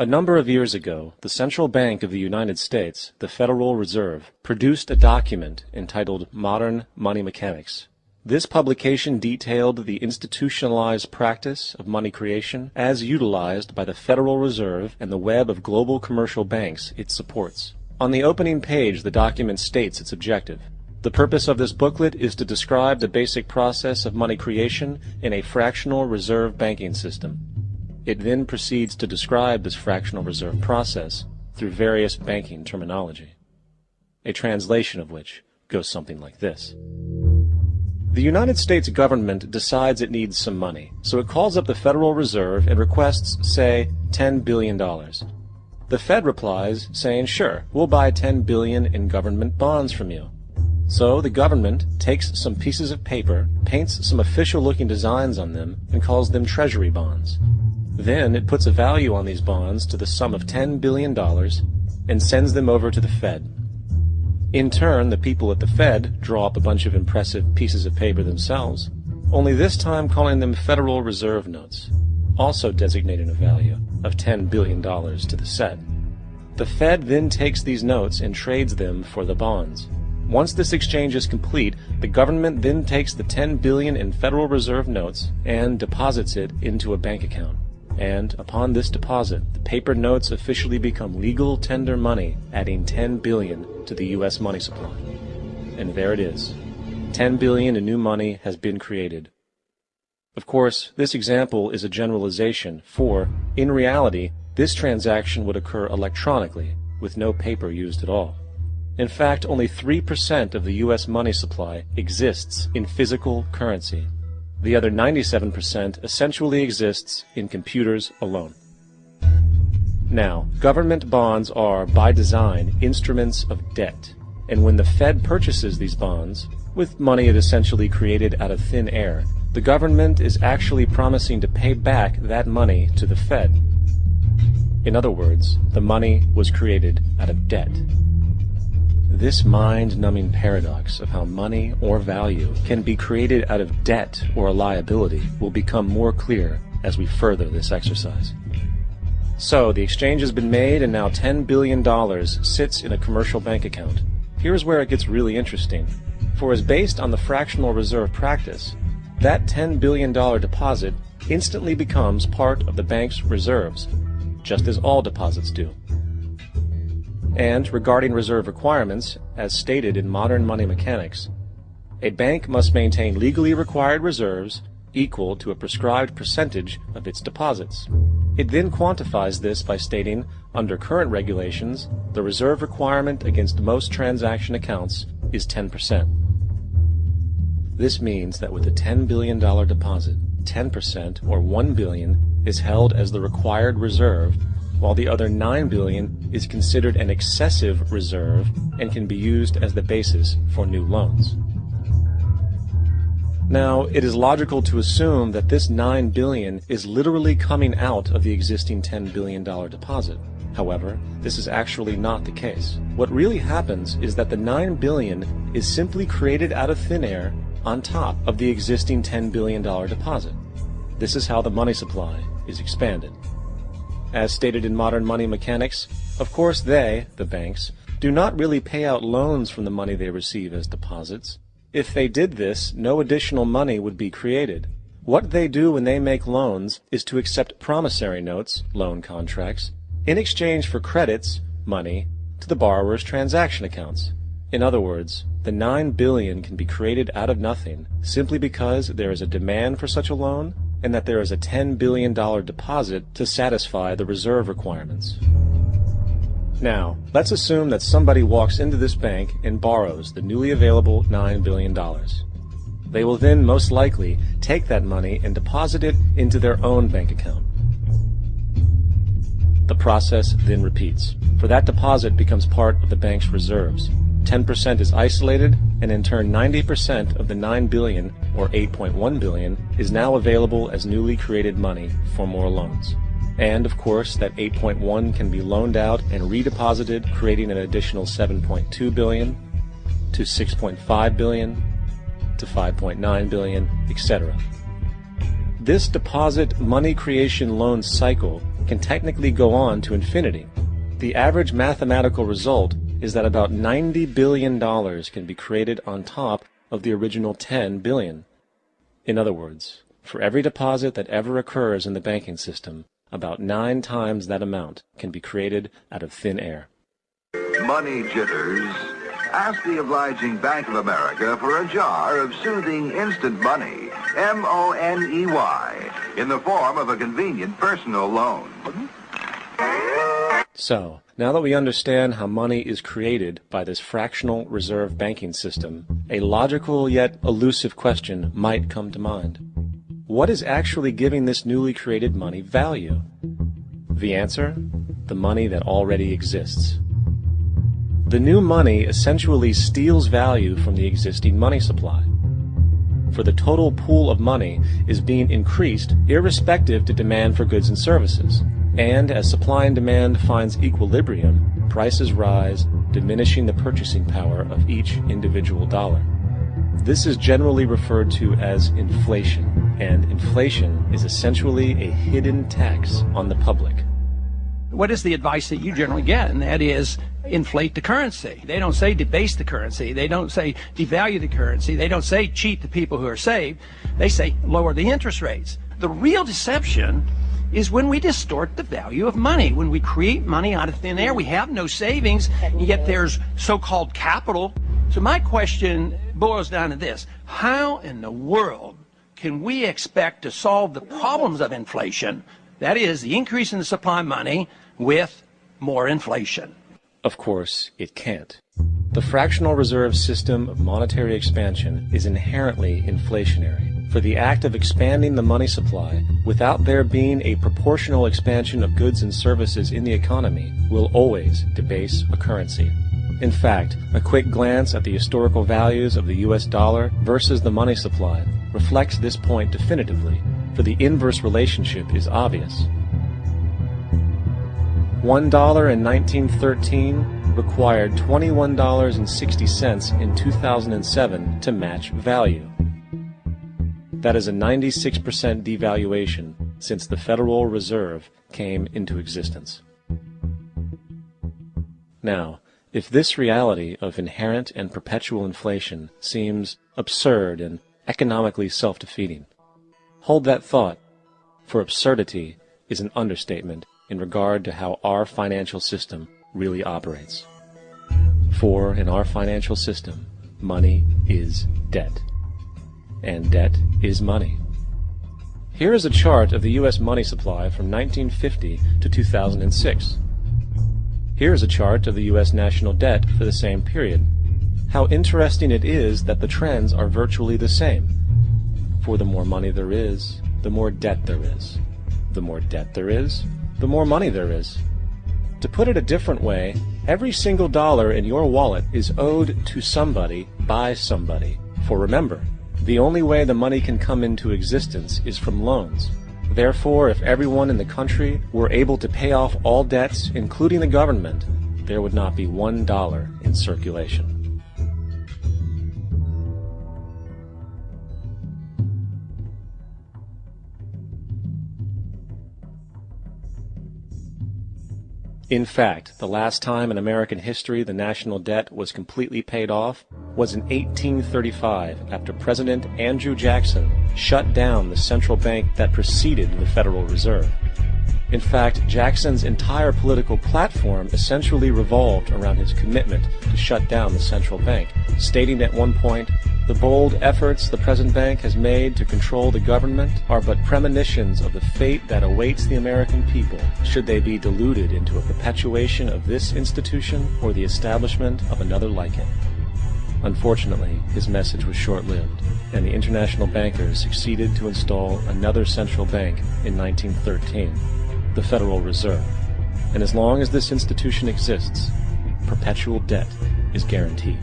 A number of years ago, the Central Bank of the United States, the Federal Reserve, produced a document entitled Modern Money Mechanics. This publication detailed the institutionalized practice of money creation as utilized by the Federal Reserve and the web of global commercial banks it supports. On the opening page, the document states its objective. The purpose of this booklet is to describe the basic process of money creation in a fractional reserve banking system. It then proceeds to describe this fractional reserve process through various banking terminology, a translation of which goes something like this. The United States government decides it needs some money, so it calls up the Federal Reserve and requests, say, $10 billion. The Fed replies saying, sure, we'll buy $10 billion in government bonds from you. So the government takes some pieces of paper, paints some official-looking designs on them, and calls them Treasury bonds. Then it puts a value on these bonds to the sum of $10 billion and sends them over to the Fed. In turn, the people at the Fed draw up a bunch of impressive pieces of paper themselves, only this time calling them Federal Reserve notes, also designating a value of $10 billion to the set. The Fed then takes these notes and trades them for the bonds. Once this exchange is complete, the government then takes the $10 billion in Federal Reserve notes and deposits it into a bank account. And upon this deposit, the paper notes officially become legal tender money, adding $10 billion to the U.S. money supply. And there it is. $10 billion in new money has been created. Of course, this example is a generalization, for, in reality, this transaction would occur electronically, with no paper used at all. In fact, only 3% of the U.S. money supply exists in physical currency. The other 97% essentially exists in computers alone. Now, government bonds are, by design, instruments of debt. And when the Fed purchases these bonds, with money it essentially created out of thin air, the government is actually promising to pay back that money to the Fed. In other words, the money was created out of debt. This mind-numbing paradox of how money or value can be created out of debt or a liability will become more clear as we further this exercise. So, the exchange has been made and now $10 billion sits in a commercial bank account. Here's where it gets really interesting. For as based on the fractional reserve practice, that $10 billion deposit instantly becomes part of the bank's reserves, just as all deposits do. And regarding reserve requirements, as stated in Modern Money Mechanics, a bank must maintain legally required reserves equal to a prescribed percentage of its deposits. It then quantifies this by stating, under current regulations, the reserve requirement against most transaction accounts is 10%. This means that with a $10 billion deposit, 10% or $1 billion is held as the required reserve, while the other $9 billion is considered an excessive reserve and can be used as the basis for new loans. Now, it is logical to assume that this $9 billion is literally coming out of the existing $10 billion deposit. However, this is actually not the case. What really happens is that the $9 billion is simply created out of thin air on top of the existing $10 billion deposit. This is how the money supply is expanded. As stated in Modern Money Mechanics, of course they, the banks, do not really pay out loans from the money they receive as deposits. If they did this, no additional money would be created. What they do when they make loans is to accept promissory notes, loan contracts, in exchange for credits, money, to the borrower's transaction accounts. In other words, the $9 billion can be created out of nothing simply because there is a demand for such a loan and that there is a $10 billion deposit to satisfy the reserve requirements. Now, let's assume that somebody walks into this bank and borrows the newly available $9 billion. They will then most likely take that money and deposit it into their own bank account. The process then repeats, for that deposit becomes part of the bank's reserves. 10% is isolated, and in turn 90% of the $9 billion, or $8.1 billion, is now available as newly created money for more loans. And, of course, that 8.1 can be loaned out and redeposited, creating an additional 7.2 billion, to 6.5 billion, to 5.9 billion, etc. This deposit money creation loan cycle can technically go on to infinity. The average mathematical result is that about $90 billion can be created on top of the original $10 billion. In other words, for every deposit that ever occurs in the banking system, about 9 times that amount can be created out of thin air. Money jitters? Ask the obliging Bank of America for a jar of soothing instant money, M-O-N-E-Y, in the form of a convenient personal loan. So, now that we understand how money is created by this fractional reserve banking system, a logical yet elusive question might come to mind. What is actually giving this newly created money value? The answer? The money that already exists. The new money essentially steals value from the existing money supply. For the total pool of money is being increased irrespective to demand for goods and services. And as supply and demand finds equilibrium, prices rise, diminishing the purchasing power of each individual dollar. This is generally referred to as inflation, and inflation is essentially a hidden tax on the public. What is the advice that you generally get? And that is inflate the currency. They don't say debase the currency. They don't say devalue the currency. They don't say cheat the people who are saved. They say lower the interest rates. The real deception is when we distort the value of money. When we create money out of thin air, we have no savings, and yet there's so-called capital. So my question boils down to this: how in the world can we expect to solve the problems of inflation, that is, the increase in the supply of money, with more inflation? Of course, it can't. The fractional reserve system of monetary expansion is inherently inflationary. For the act of expanding the money supply, without there being a proportional expansion of goods and services in the economy, will always debase a currency. In fact, a quick glance at the historical values of the US dollar versus the money supply reflects this point definitively, for the inverse relationship is obvious. $1 in 1913 required $21.60 in 2007 to match value. That is a 96% devaluation since the Federal Reserve came into existence. Now, if this reality of inherent and perpetual inflation seems absurd and economically self-defeating, hold that thought, for absurdity is an understatement in regard to how our financial system really operates. For in our financial system, money is debt, and debt is money. Here is a chart of the U.S. money supply from 1950 to 2006. Here is a chart of the U.S. national debt for the same period. How interesting it is that the trends are virtually the same. For the more money there is, the more debt there is. The more debt there is, the more money there is. To put it a different way, every single dollar in your wallet is owed to somebody by somebody. For remember, the only way the money can come into existence is from loans. Therefore, if everyone in the country were able to pay off all debts, including the government, there would not be $1 in circulation. In fact, the last time in American history the national debt was completely paid off was in 1835, after President Andrew Jackson shut down the central bank that preceded the Federal Reserve. In fact, Jackson's entire political platform essentially revolved around his commitment to shut down the central bank, stating at one point, "The bold efforts the present bank has made to control the government are but premonitions of the fate that awaits the American people should they be deluded into a perpetuation of this institution or the establishment of another like it." Unfortunately, his message was short-lived, and the international bankers succeeded to install another central bank in 1913, the Federal Reserve. And as long as this institution exists, perpetual debt is guaranteed.